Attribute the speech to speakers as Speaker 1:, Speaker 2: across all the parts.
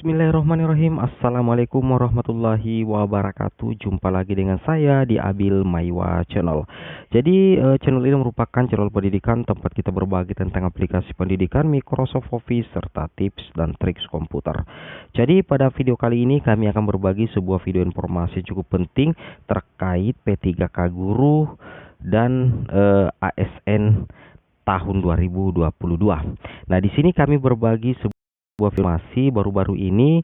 Speaker 1: Bismillahirrahmanirrahim. Assalamualaikum warahmatullahi wabarakatuh. Jumpa lagi dengan saya di Abil Maiwa Channel. Jadi channel ini merupakan channel pendidikan tempat kita berbagi tentang aplikasi pendidikan Microsoft Office serta tips dan triks komputer. Jadi pada video kali ini kami akan berbagi sebuah video informasi cukup penting terkait P3K Guru dan ASN tahun 2022. Nah, di sini kami berbagi sebuah informasi baru-baru ini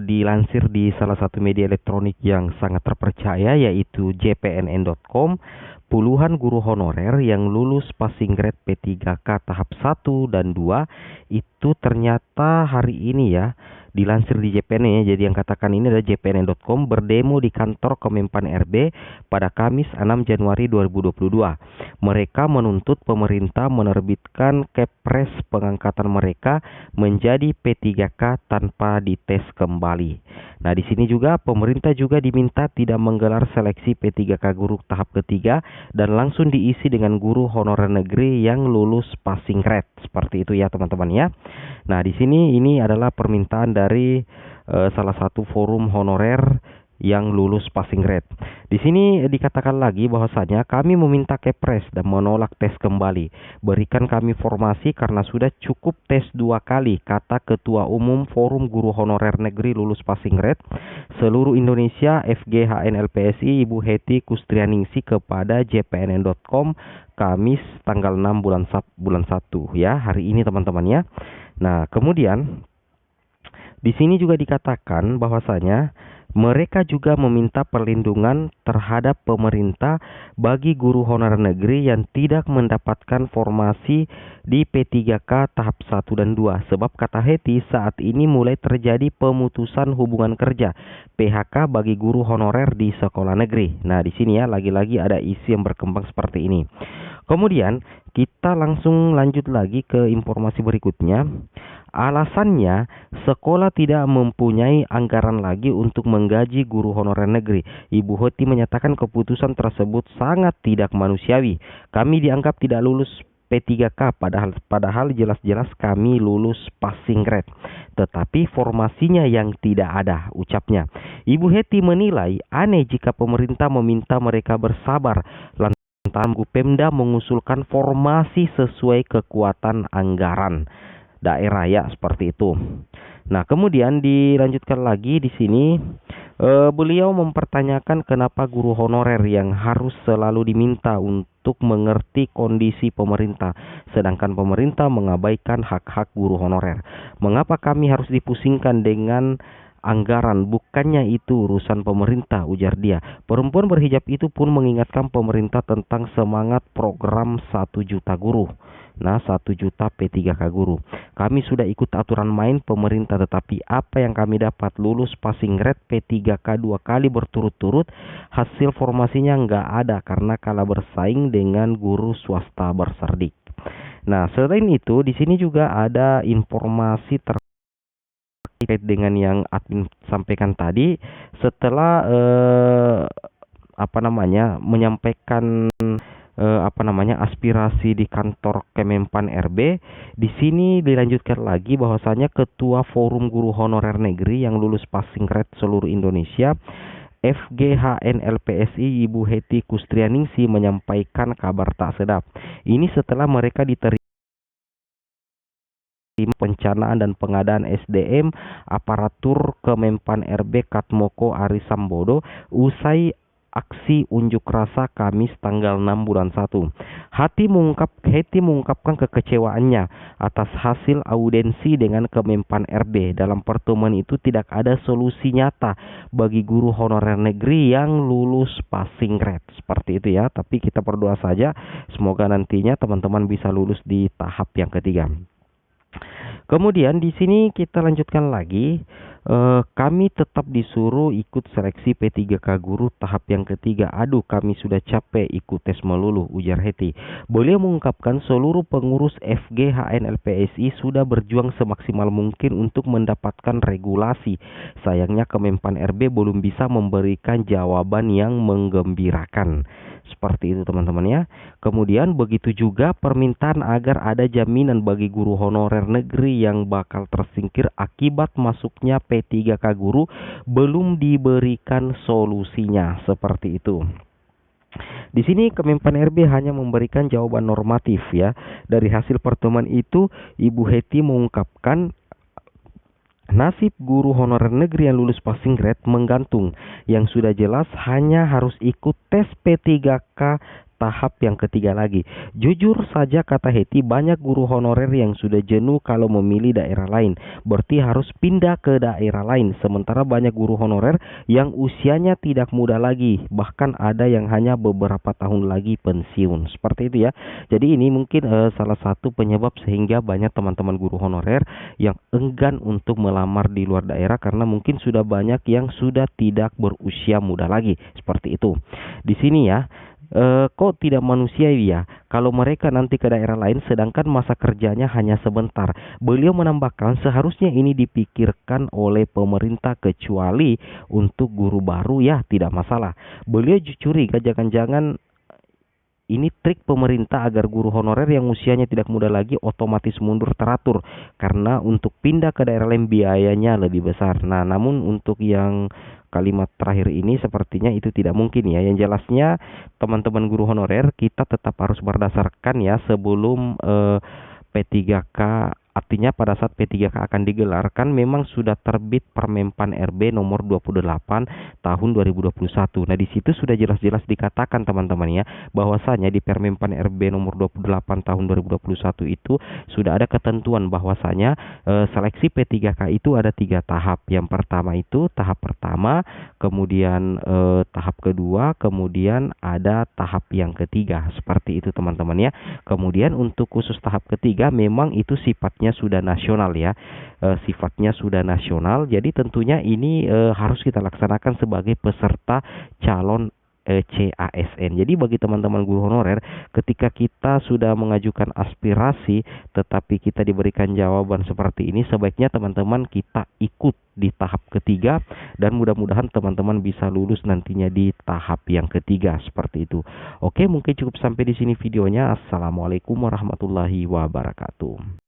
Speaker 1: dilansir di salah satu media elektronik yang sangat terpercaya, yaitu jpnn.com. Puluhan guru honorer yang lulus passing grade P3K tahap 1 dan 2 itu ternyata hari ini ya dilansir di JPN ya. Jadi yang katakan ini adalah jpnn.com berdemo di kantor Kemenpan RB pada Kamis 6 Januari 2022. Mereka menuntut pemerintah menerbitkan Kepres pengangkatan mereka menjadi P3K tanpa dites kembali. Nah, di sini juga pemerintah juga diminta tidak menggelar seleksi P3K guru tahap ketiga dan langsung diisi dengan guru honorer negeri yang lulus passing grade. Seperti itu ya teman-teman ya. Nah, di sini ini adalah permintaan dari salah satu forum honorer yang lulus passing grade. Di sini dikatakan lagi bahwasanya kami meminta Kepres dan menolak tes kembali. Berikan kami formasi karena sudah cukup tes 2 kali, kata Ketua Umum Forum Guru Honorer Negeri Lulus Passing Grade seluruh Indonesia FGHN LPSI Ibu Heti Kustrianingsih kepada jpnn.com Kamis tanggal 6 bulan 1 ya, hari ini teman-teman ya. Nah, kemudian di sini juga dikatakan bahwasanya mereka juga meminta perlindungan terhadap pemerintah bagi guru honorer negeri yang tidak mendapatkan formasi di P3K tahap 1 dan 2. Sebab kata Heti, saat ini mulai terjadi pemutusan hubungan kerja PHK bagi guru honorer di sekolah negeri. Nah, di sini ya lagi-lagi ada isu yang berkembang seperti ini. Kemudian kita langsung lanjut lagi ke informasi berikutnya. Alasannya, sekolah tidak mempunyai anggaran lagi untuk menggaji guru honorer negeri. Ibu Heti menyatakan keputusan tersebut sangat tidak manusiawi. Kami dianggap tidak lulus P3K padahal jelas-jelas kami lulus passing grade. Tetapi formasinya yang tidak ada, ucapnya. Ibu Heti menilai aneh jika pemerintah meminta mereka bersabar lantaran Pemda mengusulkan formasi sesuai kekuatan anggaran daerah ya, seperti itu. Nah, kemudian dilanjutkan lagi di sini beliau mempertanyakan kenapa guru honorer yang harus selalu diminta untuk mengerti kondisi pemerintah sedangkan pemerintah mengabaikan hak-hak guru honorer. Mengapa kami harus dipusingkan dengan anggaran? Bukannya itu urusan pemerintah, ujar dia. Perempuan berhijab itu pun mengingatkan pemerintah tentang semangat program 1 juta guru. Nah, 1 juta P3K guru. Kami sudah ikut aturan main pemerintah, tetapi apa yang kami dapat? Lulus passing grade P3K 2 kali berturut-turut, hasil formasinya nggak ada karena kalah bersaing dengan guru swasta berserdik. Nah, selain itu di sini juga ada informasi terkait dengan yang admin sampaikan tadi. Setelah menyampaikan aspirasi di kantor Kemenpan RB, di sini dilanjutkan lagi bahwasanya Ketua Forum Guru Honorer Negeri yang lulus passing grade seluruh Indonesia FGHN LPSI Ibu Heti Kustrianingsih menyampaikan kabar tak sedap. Ini setelah mereka diterima perencanaan dan pengadaan SDM aparatur Kemenpan RB Katmoko Ari Sambodo usai aksi unjuk rasa Kamis tanggal 6 bulan 1. Heti mengungkapkan kekecewaannya atas hasil audiensi dengan Kemenpan RB. Dalam pertemuan itu tidak ada solusi nyata bagi guru honorer negeri yang lulus passing grade. Seperti itu ya, tapi kita berdoa saja semoga nantinya teman-teman bisa lulus di tahap yang ketiga. Kemudian di sini kita lanjutkan lagi. Kami tetap disuruh ikut seleksi P3K guru tahap yang ketiga. Aduh, kami sudah capek ikut tes melulu, ujar Heti. Beliau mengungkapkan seluruh pengurus FGHN LPSI sudah berjuang semaksimal mungkin untuk mendapatkan regulasi. Sayangnya Kemenpan RB belum bisa memberikan jawaban yang menggembirakan. Seperti itu teman-teman ya. Kemudian begitu juga permintaan agar ada jaminan bagi guru honorer negeri yang bakal tersingkir akibat masuknya P3K guru belum diberikan solusinya. Seperti itu. Di sini Kemenpan RB hanya memberikan jawaban normatif ya. Dari hasil pertemuan itu, Ibu Heti mengungkapkan nasib guru honorer negeri yang lulus passing grade menggantung. Yang sudah jelas hanya harus ikut tes P3K tahap yang ketiga lagi. Jujur saja kata Heti, banyak guru honorer yang sudah jenuh kalau memilih daerah lain. Berarti harus pindah ke daerah lain. Sementara banyak guru honorer yang usianya tidak muda lagi. Bahkan ada yang hanya beberapa tahun lagi pensiun. Seperti itu ya. Jadi ini mungkin salah satu penyebab sehingga banyak teman-teman guru honorer yang enggan untuk melamar di luar daerah karena mungkin sudah banyak yang sudah tidak berusia muda lagi. Seperti itu. Di sini ya. Kok tidak manusiawi ya kalau mereka nanti ke daerah lain sedangkan masa kerjanya hanya sebentar. Beliau menambahkan seharusnya ini dipikirkan oleh pemerintah kecuali untuk guru baru ya tidak masalah. Beliau curiga jangan-jangan ini trik pemerintah agar guru honorer yang usianya tidak muda lagi otomatis mundur teratur karena untuk pindah ke daerah lain biayanya lebih besar. Nah, namun untuk yang kalimat terakhir ini sepertinya itu tidak mungkin ya. Yang jelasnya teman-teman guru honorer kita tetap harus berdasarkan ya sebelum P3K, artinya pada saat P3K akan digelar kan memang sudah terbit Permenpan RB nomor 28 tahun 2021. Nah, di situ sudah jelas-jelas dikatakan teman-teman ya bahwasanya di Permenpan RB nomor 28 tahun 2021 itu sudah ada ketentuan bahwasanya seleksi P3K itu ada 3 tahap. Yang pertama itu tahap pertama, kemudian tahap kedua, kemudian ada tahap yang ketiga. Seperti itu teman-teman ya. Kemudian untuk khusus tahap ketiga memang itu sifatnya sudah nasional ya, sifatnya sudah nasional. Jadi tentunya ini harus kita laksanakan sebagai peserta calon CASN. Jadi bagi teman-teman guru honorer, ketika kita sudah mengajukan aspirasi tetapi kita diberikan jawaban seperti ini, sebaiknya teman-teman kita ikut di tahap ketiga dan mudah-mudahan teman-teman bisa lulus nantinya di tahap yang ketiga. Seperti itu. Oke, mungkin cukup sampai di sini videonya. Assalamualaikum warahmatullahi wabarakatuh.